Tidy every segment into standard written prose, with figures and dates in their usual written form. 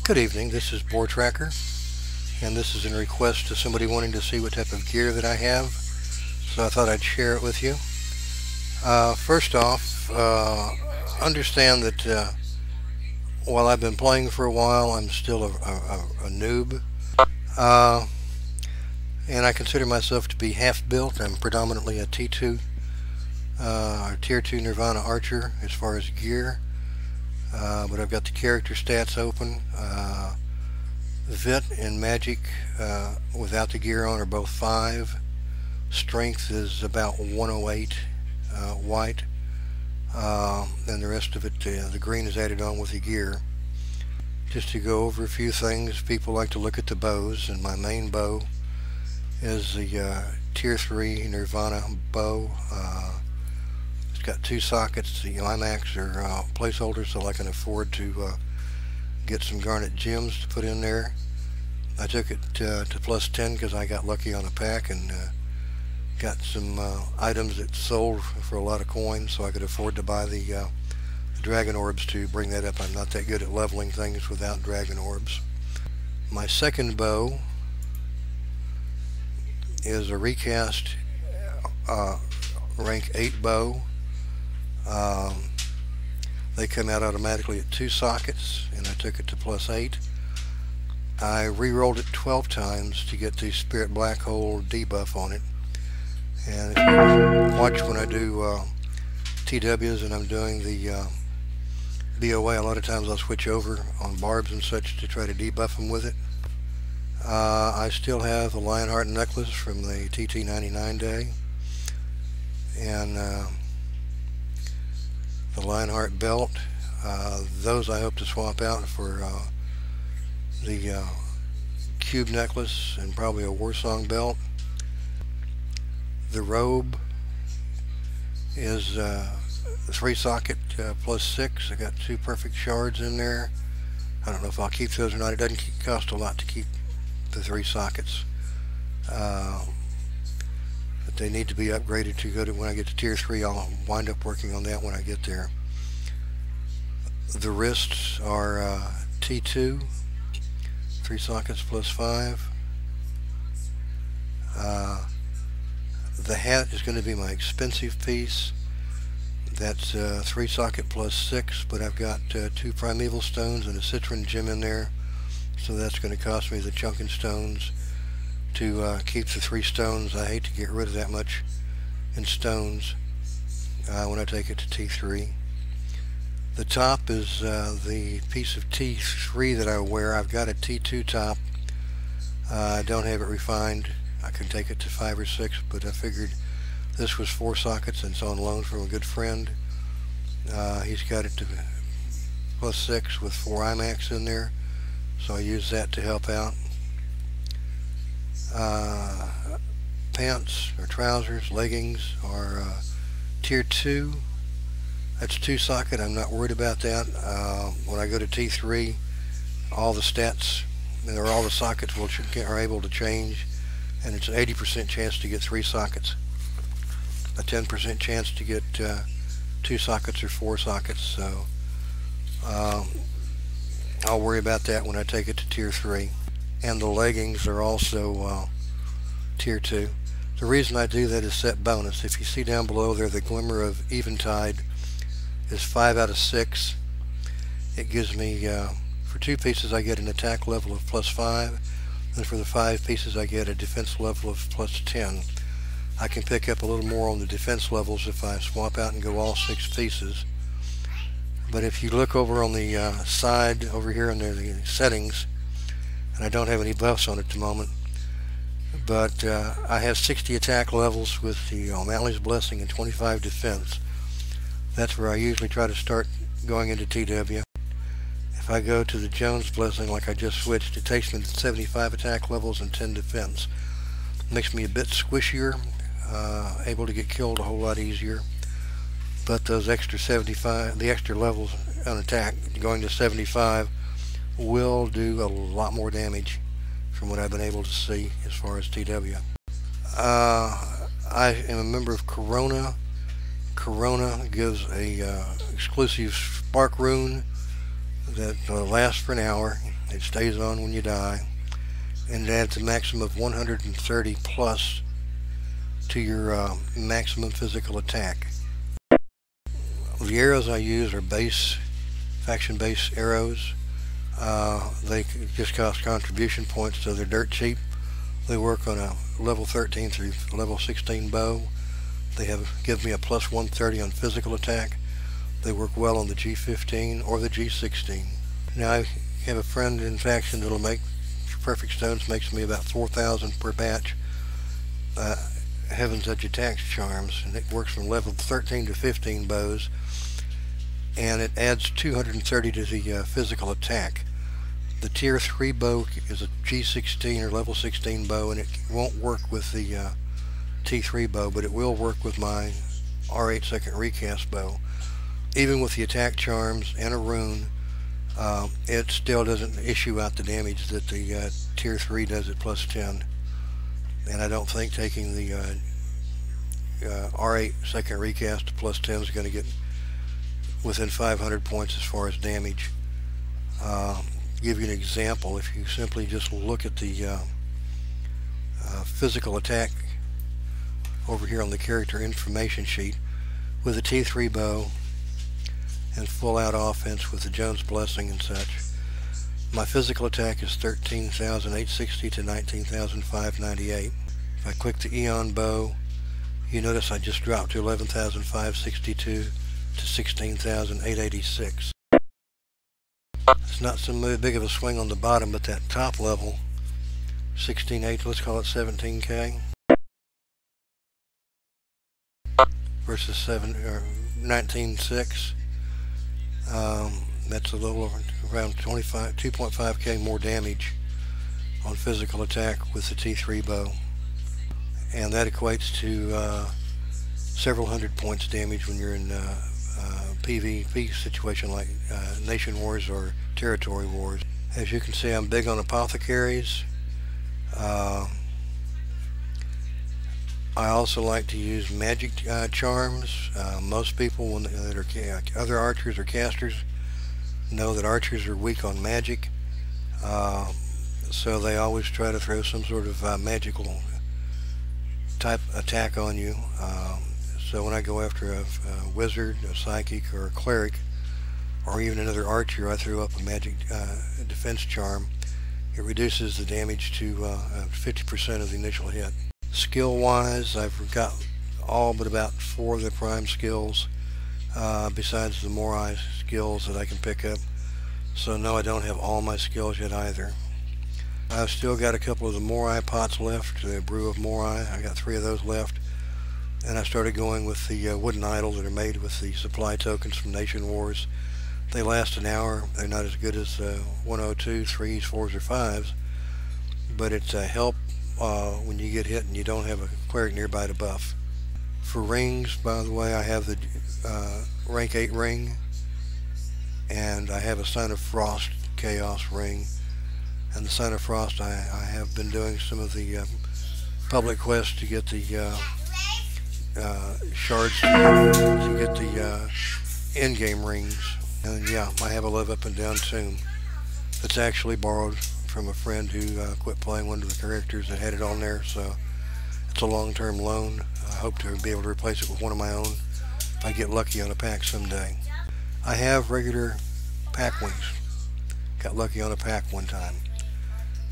Good evening, this is Boar Tracker, and this is in request to somebody wanting to see what type of gear that I have, so I thought I'd share it with you. First off, understand that while I've been playing for a while, I'm still a noob, uh, and I consider myself to be half-built. I'm predominantly a T2, or Tier 2 Nirvana Archer as far as gear, but I've got the character stats open. Vit and Magic without the gear on are both 5. Strength is about 108 white, and the rest of it, the green is added on with the gear. Just to go over a few things, people like to look at the bows, and my main bow is the Tier 3 Nirvana bow. It's got 2 sockets. The IMAX are placeholders, so I can afford to get some garnet gems to put in there. I took it to plus 10 because I got lucky on a pack and got some items that sold for a lot of coins, so I could afford to buy the dragon orbs to bring that up. I'm not that good at leveling things without dragon orbs. My second bow is a recast rank 8 bow. They come out automatically at 2 sockets, and I took it to plus 8. I re-rolled it 12 times to get the Spirit Black Hole debuff on it. And if you watch when I do TWs and I'm doing the BOA, a lot of times I'll switch over on barbs and such to try to debuff them with it. I still have the Lionheart necklace from the TT99 day, and the Lionheart belt. Those I hope to swap out for the cube necklace and probably a Warsong belt. The robe is 3 socket plus 6. I got 2 perfect shards in there. I don't know if I'll keep those or not. It doesn't cost a lot to keep the 3 sockets, but they need to be upgraded to go to when I get to Tier 3. I'll wind up working on that when I get there. The wrists are T2, 3 sockets plus 5. The hat is going to be my expensive piece. That's 3 socket plus 6, but I've got 2 primeval stones and a citron gem in there, so that's going to cost me the chunking stones to keep the 3 stones. I hate to get rid of that much in stones when I take it to T3. The top is the piece of T3 that I wear. I've got a T2 top. I don't have it refined. I can take it to 5 or 6, but I figured this was 4 sockets and it's on loan from a good friend. He's got it to plus 6 with 4 IMAX in there, so I use that to help out. Pants or trousers, leggings are Tier 2. That's 2 socket. I'm not worried about that. When I go to T3, all the stats or all the sockets are able to change, and it's an 80% chance to get 3 sockets, a 10% chance to get 2 sockets or 4 sockets. So I'll worry about that when I take it to Tier 3. And the leggings are also Tier 2. The reason I do that is set bonus. If you see down below there, the Glimmer of Eventide is 5 out of 6. It gives me, for 2 pieces I get an attack level of plus 5, and for the 5 pieces I get a defense level of plus 10. I can pick up a little more on the defense levels if I swap out and go all 6 pieces. But if you look over on the side over here under the settings, and I don't have any buffs on it at the moment, but I have 60 attack levels with the O'Malley's Blessing and 25 defense. That's where I usually try to start going into TW. If I go to the Jones Blessing like I just switched, it takes me to 75 attack levels and 10 defense. Makes me a bit squishier, able to get killed a whole lot easier. But those extra 75, the extra levels on attack, going to 75, will do a lot more damage from what I've been able to see as far as TW. I am a member of Corona. Corona gives a exclusive spark rune that lasts for an hour. It stays on when you die, and it adds a maximum of 130 plus to your maximum physical attack. The arrows I use are faction base arrows. They just cost contribution points, so they're dirt cheap. They work on a level 13 through level 16 bow. They give me a plus 130 on physical attack. They work well on the G15 or the G16. Now I have a friend in faction that'll make perfect stones, makes me about 4,000 per batch. Heaven's Edge Attack charms, and it works from level 13 to 15 bows, and it adds 230 to the physical attack. The tier 3 bow is a G16 or level 16 bow, and it won't work with the T3 bow, but it will work with my R8 second recast bow. Even with the attack charms and a rune, it still doesn't issue out the damage that the tier 3 does at plus 10. And I don't think taking the R8 second recast to plus 10 is going to get within 500 points as far as damage. Give you an example. If you simply just look at the physical attack over here on the character information sheet, with a T3 bow and full out offense with the Jones Blessing and such, my physical attack is 13,860 to 19,598. If I click the Eon bow, you notice I just dropped to 11,562 to 16,886. It's not so big of a swing on the bottom, but that top level, 16.8, let's call it 17K, versus 19.6. That's a little over around 2.5K more damage on physical attack with the T3 bow, and that equates to several hundred points damage when you're in PvP situation like nation wars or territory wars. As you can see, I'm big on apothecaries. I also like to use magic charms. Most people that are other archers or casters know that archers are weak on magic, so they always try to throw some sort of magical type attack on you. So when I go after a wizard, a psychic, or a cleric, or even another archer, I throw up a magic defense charm. It reduces the damage to 50% of the initial hit. Skill wise, I've got all but about 4 of the prime skills, besides the Morai skills that I can pick up. So no, I don't have all my skills yet either. I've still got a couple of the Morai pots left, the Brew of Morai. I got 3 of those left. And I started going with the wooden idol that are made with the supply tokens from Nation Wars. They last an hour. They're not as good as 102, 3s, 4s, or 5s, but it's a help when you get hit and you don't have a cleric nearby to buff. For rings, by the way, I have the rank 8 ring, and I have a Sign of Frost Chaos ring. And the Sign of Frost, I have been doing some of the public quests to get the shards to get the in-game rings. And yeah, I have a Live Up and Down tomb that's actually borrowed from a friend who quit playing one of the characters that had it on there, so it's a long-term loan. I hope to be able to replace it with one of my own if I get lucky on a pack someday. I have regular pack wings. Got lucky on a pack one time.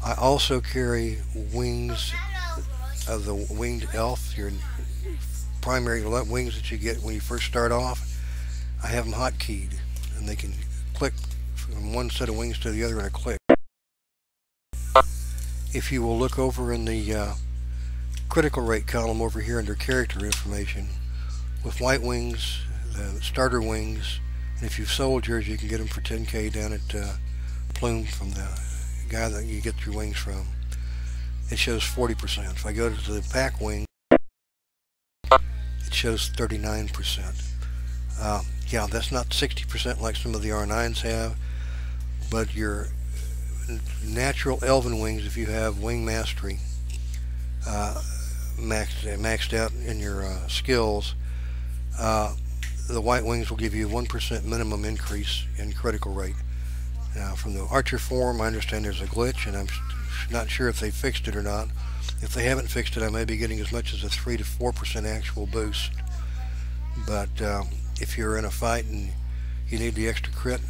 I also carry wings of the winged elf, your primary wings that you get when you first start off. I have them hotkeyed, and they can click from one set of wings to the other in a click. If you will look over in the critical rate column over here under character information, with white wings, the starter wings, and if you've sold yours, you can get them for 10K down at Plume from the guy that you get your wings from. It shows 40%. If I go to the pack wing, it shows 39%. Yeah, that's not 60% like some of the R9s have, but your natural elven wings, if you have wing mastery maxed out in your skills, the white wings will give you 1% minimum increase in critical rate. Now, from the Archer forum, I understand there's a glitch, and I'm not sure if they fixed it or not. If they haven't fixed it, I may be getting as much as a 3 to 4% actual boost. But if you're in a fight and you need the extra crit,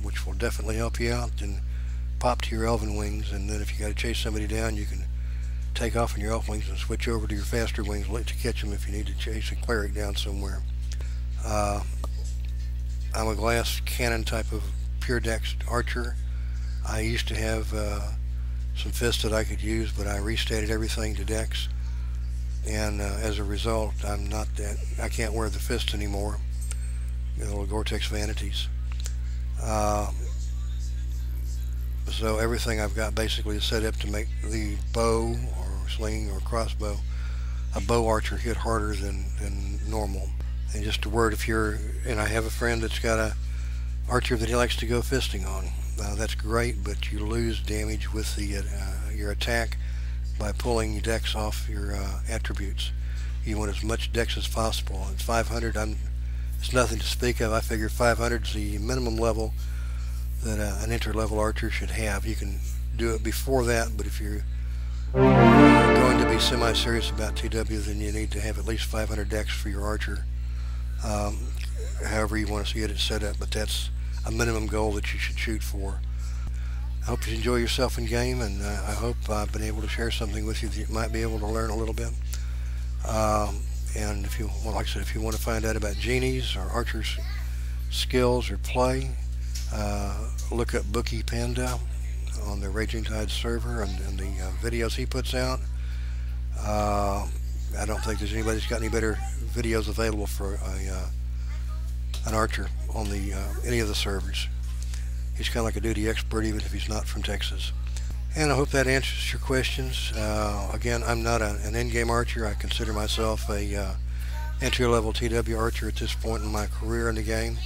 which will definitely help you out, then pop to your Elven wings, and then if you got to chase somebody down, you can take off on your Elf wings and switch over to your faster wings to catch them if you need to chase a cleric down somewhere. I'm a glass cannon type of pure dex archer. I used to have some fists that I could use, but I restated everything to dex, and as a result, I can't wear the fist anymore. The little Gore-Tex vanities. So everything I've got basically is set up to make the bow or sling or crossbow, a bow archer, hit harder than normal. And just a word, and I have a friend that's got a archer that he likes to go fisting on. That's great, but you lose damage with your attack by pulling dex off your attributes. You want as much dex as possible. It's 500. It's nothing to speak of. I figure 500 is the minimum level that an inter-level archer should have. You can do it before that, but if you're going to be semi-serious about TW, then you need to have at least 500 dex for your archer. However you want to get it set up, but that's a minimum goal that you should shoot for. I hope you enjoy yourself in game, and I hope I've been able to share something with you that you might be able to learn a little bit. And if you, like I said, if you want to find out about genies or archers' skills or play, look up Bookie Panda on the Raging Tide server and the videos he puts out. I don't think there's anybody that's got any better videos available for an archer on any of the servers. He's kind of like a duty expert, even if he's not from Texas. And I hope that answers your questions. Again, I'm not an in-game archer. I consider myself a entry-level TW archer at this point in my career in the game.